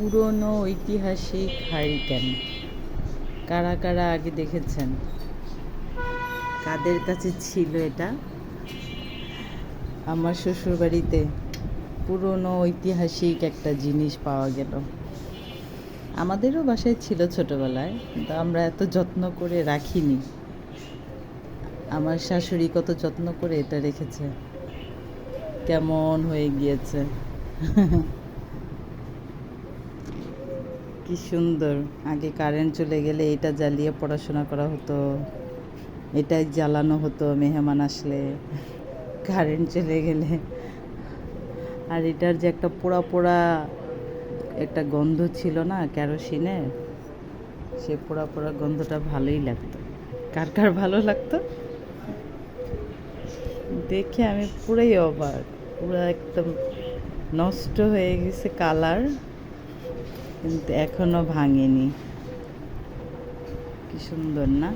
পুরনো ঐতিহাসিক হারিকেন। কারা কারা আগে দেখেছেন? কাদের কাছে ছিল এটা? আমার শ্বশুরবাড়িতে পুরনো ঐতিহাসিক একটা জিনিস পাওয়া গেল। আমাদেরও বাসায় ছিল ছোটবেলায়, কিন্তু আমরা এত যত্ন করে রাখিনি। আমার শাশুড়ি কত যত্ন করে এটা রেখেছে, কেমন হয়ে গিয়েছে। কি সুন্দর! আগে কারেন্ট চলে গেলে এটা জ্বালিয়ে পড়াশোনা করা হতো, এটাই জ্বালানো হতো মেহমান আসলে, কারেন্ট চলে গেলে। আর এটার যে একটা পোড়া পোড়া একটা গন্ধ ছিল না কেরোসিনের, সে পোড়া পোড়া গন্ধটা ভালোই লাগতো। কার কার ভালো লাগতো? দেখে আমি পুরাই অবাক, পুরো একদম নষ্ট হয়ে গেছে কালার, কিন্তু এখনো ভাঙেনি। কি সুন্দর না?